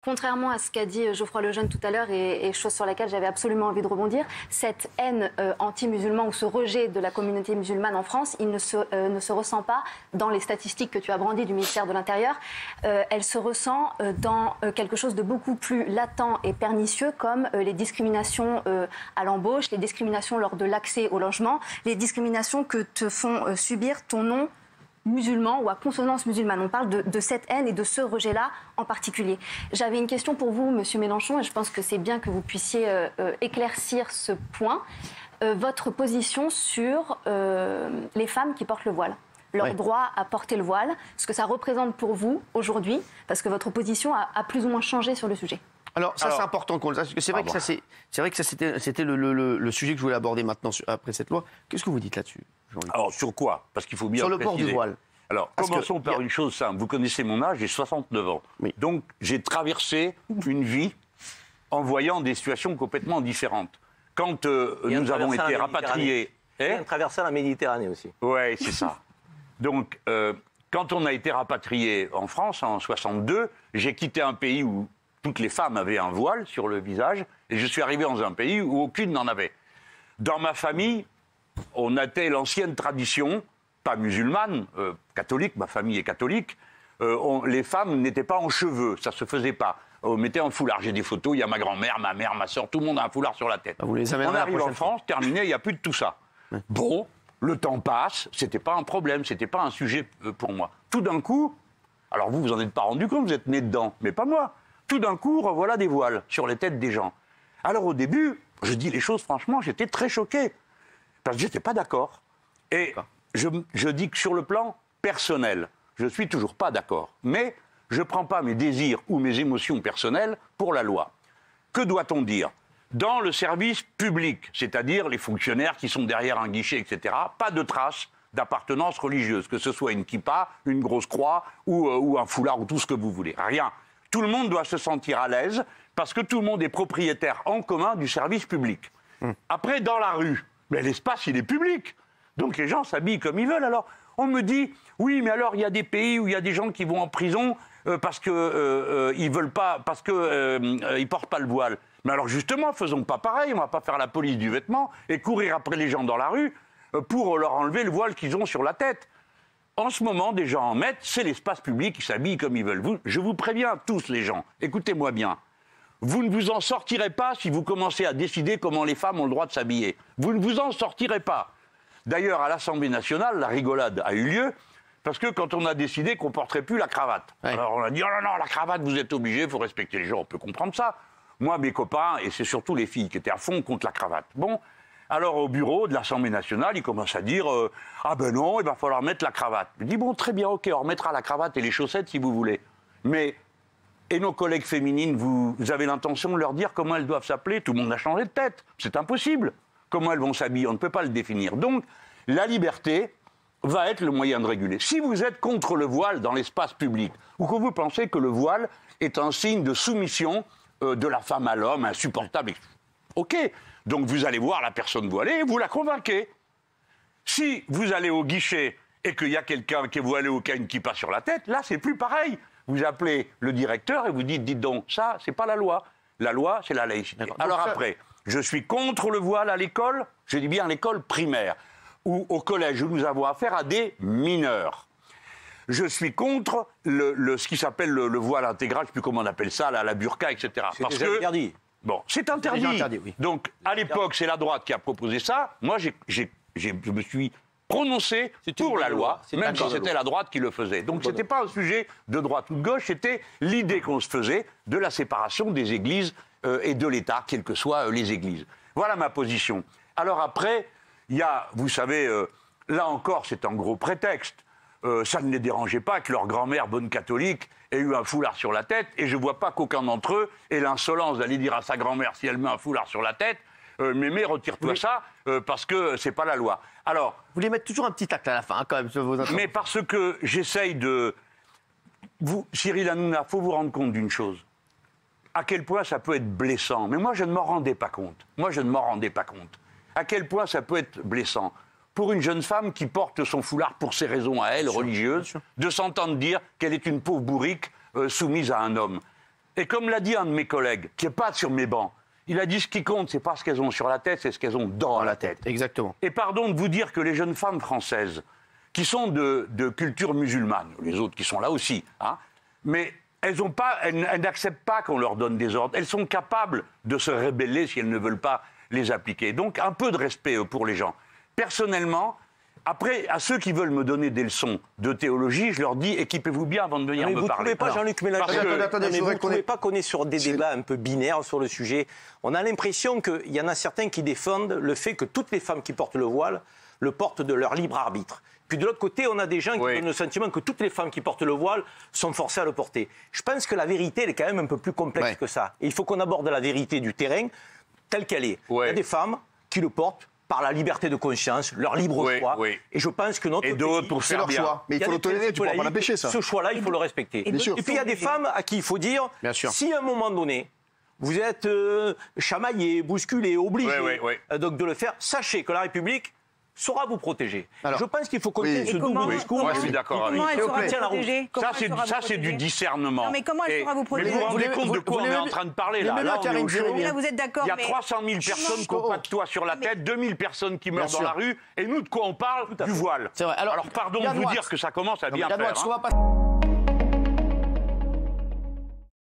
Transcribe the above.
Contrairement à ce qu'a dit Geoffroy Lejeune tout à l'heure, et chose sur laquelle j'avais absolument envie de rebondir, cette haine anti-musulmane ou ce rejet de la communauté musulmane en France, il ne se ressent pas dans les statistiques que tu as brandies du ministère de l'Intérieur. Elle se ressent dans quelque chose de beaucoup plus latent et pernicieux, comme les discriminations à l'embauche, les discriminations lors de l'accès au logement, les discriminations que te font subir ton nom musulman ou à consonance musulmane. On parle de cette haine et de ce rejet-là en particulier. J'avais une question pour vous, Monsieur Mélenchon, et je pense que c'est bien que vous puissiez éclaircir ce point. Votre position sur les femmes qui portent le voile, leur droit à porter le voile, ce que ça représente pour vous aujourd'hui, parce que votre position a plus ou moins changé sur le sujet. Alors, c'est important qu'on le sache, parce que c'est vrai que ça, c'était le sujet que je voulais aborder maintenant après cette loi. Qu'est-ce que vous dites là-dessus, Jean-Luc ? Alors, sur quoi ? Parce qu'il faut bien sur le préciser. port du voile. Alors, commençons par une chose simple. Vous connaissez mon âge, j'ai 69 ans. Oui. Donc, j'ai traversé une vie en voyant des situations complètement différentes. Quand nous avons été rapatriés... Il y a traversé la Méditerranée aussi. Oui, c'est ça. Donc, quand on a été rapatriés en France, en 62, j'ai quitté un pays où toutes les femmes avaient un voile sur le visage, et je suis arrivé dans un pays où aucune n'en avait. Dans ma famille, on était l'ancienne tradition, pas musulmane, catholique, ma famille est catholique, les femmes n'étaient pas en cheveux, ça se faisait pas. On mettait un foulard, j'ai des photos, il y a ma grand-mère, ma mère, ma soeur, tout le monde a un foulard sur la tête. Vous les on arrive en France, terminé, il n'y a plus de tout ça. Ouais. Bon, le temps passe, c'était pas un problème, c'était pas un sujet pour moi. Tout d'un coup, alors vous en êtes pas rendu compte, vous êtes né dedans, mais pas moi. Tout d'un coup, revoilà des voiles sur les têtes des gens. Alors au début, je dis les choses franchement, j'étais très choqué. Parce que je n'étais pas d'accord. Et je dis que sur le plan personnel, je ne suis toujours pas d'accord. Mais je ne prends pas mes désirs ou mes émotions personnelles pour la loi. Que doit-on dire ? Dans le service public, c'est-à-dire les fonctionnaires qui sont derrière un guichet, etc., pas de traces d'appartenance religieuse, que ce soit une kippa, une grosse croix ou un foulard ou tout ce que vous voulez. Rien. Tout le monde doit se sentir à l'aise parce que tout le monde est propriétaire en commun du service public. Après, dans la rue, mais l'espace, il est public. Donc les gens s'habillent comme ils veulent. Alors, on me dit, oui, mais alors, il y a des pays où il y a des gens qui vont en prison parce qu'ils veulent pas, parce qu'ils portent pas le voile. Mais alors, justement, faisons pas pareil. On va pas faire la police du vêtement et courir après les gens dans la rue pour leur enlever le voile qu'ils ont sur la tête. En ce moment, des gens en mettent, c'est l'espace public, ils s'habillent comme ils veulent. Je vous préviens tous les gens, écoutez-moi bien. Vous ne vous en sortirez pas si vous commencez à décider comment les femmes ont le droit de s'habiller. Vous ne vous en sortirez pas. D'ailleurs, à l'Assemblée nationale, la rigolade a eu lieu, parce que quand on a décidé qu'on ne porterait plus la cravate. Ouais. Alors on a dit, oh non, la cravate, vous êtes obligés, il faut respecter les gens, on peut comprendre ça. Moi, mes copains, et c'est surtout les filles qui étaient à fond contre la cravate. Bon. Alors, au bureau de l'Assemblée nationale, ils commencent à dire ah ben non, il va falloir mettre la cravate. Je dis bon, très bien, ok, on remettra la cravate et les chaussettes si vous voulez. Mais, et nos collègues féminines, vous avez l'intention de leur dire comment elles doivent s'appeler ? Tout le monde a changé de tête. C'est impossible. Comment elles vont s'habiller ? On ne peut pas le définir. Donc, la liberté va être le moyen de réguler. Si vous êtes contre le voile dans l'espace public, ou que vous pensez que le voile est un signe de soumission de la femme à l'homme, insupportable, ok. Donc vous allez voir la personne voilée et vous la convainquez. Si vous allez au guichet et qu'il y a quelqu'un qui est voilé ou qui a une kippa sur la tête, là c'est plus pareil. Vous appelez le directeur et vous dites, dites donc, ça c'est pas la loi. La loi c'est la laïcité. Alors après, je suis contre le voile à l'école, je dis bien à l'école primaire, ou au collège où nous avons affaire à des mineurs. Je suis contre ce qui s'appelle le voile intégral, je ne sais plus comment on appelle ça, la burqa, etc. C'est déjà interdit. Bon, c'est interdit. Oui. Donc, à l'époque, c'est la droite qui a proposé ça. Moi, je me suis prononcé pour la loi, même si c'était la droite qui le faisait. Donc, ce n'était pas un sujet de droite ou de gauche, c'était l'idée qu'on se faisait de la séparation des églises et de l'État, quelles que soient les églises. Voilà ma position. Alors après, il y a, vous savez, là encore, c'est un gros prétexte. Ça ne les dérangeait pas que leur grand-mère, bonne catholique, ait eu un foulard sur la tête, et je ne vois pas qu'aucun d'entre eux ait l'insolence d'aller dire à sa grand-mère, si elle met un foulard sur la tête, mémé, retire-toi ça, parce que c'est pas la loi. Alors, vous voulez mettre toujours un petit tacle à la fin, hein, quand même, sur vos interventions. Mais parce que j'essaye de... Vous, Cyril Hanouna, il faut vous rendre compte d'une chose. À quel point ça peut être blessant. Mais moi, je ne m'en rendais pas compte. À quel point ça peut être blessant. Pour une jeune femme qui porte son foulard pour ses raisons à elle, religieuses, de s'entendre dire qu'elle est une pauvre bourrique soumise à un homme. Et comme l'a dit un de mes collègues, qui n'est pas sur mes bancs, il a dit ce qui compte, c'est pas ce qu'elles ont sur la tête, c'est ce qu'elles ont dans la tête. Exactement. Et pardon de vous dire que les jeunes femmes françaises, qui sont de culture musulmane, les autres qui sont là aussi, hein, mais elles n'acceptent pas qu'on leur donne des ordres. Elles sont capables de se rebeller si elles ne veulent pas les appliquer. Donc un peu de respect pour les gens. Personnellement, après, à ceux qui veulent me donner des leçons de théologie, je leur dis équipez-vous bien avant de venir me parler. Vous ne trouvez pas, Jean-Luc Mélenchon, vous ne trouvez pas qu'on est sur des débats un peu binaires sur le sujet? On a l'impression qu'il y en a certains qui défendent le fait que toutes les femmes qui portent le voile le portent de leur libre arbitre. Puis de l'autre côté, on a des gens qui donnent le sentiment que toutes les femmes qui portent le voile sont forcées à le porter. Je pense que la vérité, elle est quand même un peu plus complexe que ça. Et il faut qu'on aborde la vérité du terrain telle qu'elle est. Il y a des femmes qui le portent par la liberté de conscience, leur libre choix. Et je pense que notre d'autres pour faire leur choix. Mais il faut le tolérer, tu ne peux pas l'empêcher, ça. Ce choix-là, il faut le respecter. Et puis il y a des femmes à qui il faut dire, si à un moment donné, vous êtes chamaillé, bousculé, obligé donc de le faire, sachez que la République saura vous protéger. Alors, je pense qu'il faut continuer ce double discours. Moi, je suis d'accord avec vous. Comment elle sera protégée? Ça, c'est du discernement. Non, mais comment elle sera vous protéger? Mais vous vous rendez compte de quoi on est en train de parler, là? Là, on est au chaud. Là, vous êtes d'accord. Il y a 300 000 personnes qui n'ont pas de toit sur la tête, 2000 personnes qui meurent dans la rue, et nous, de quoi on parle? Du voile. C'est vrai. Alors, pardon de vous dire que ça commence à bien faire.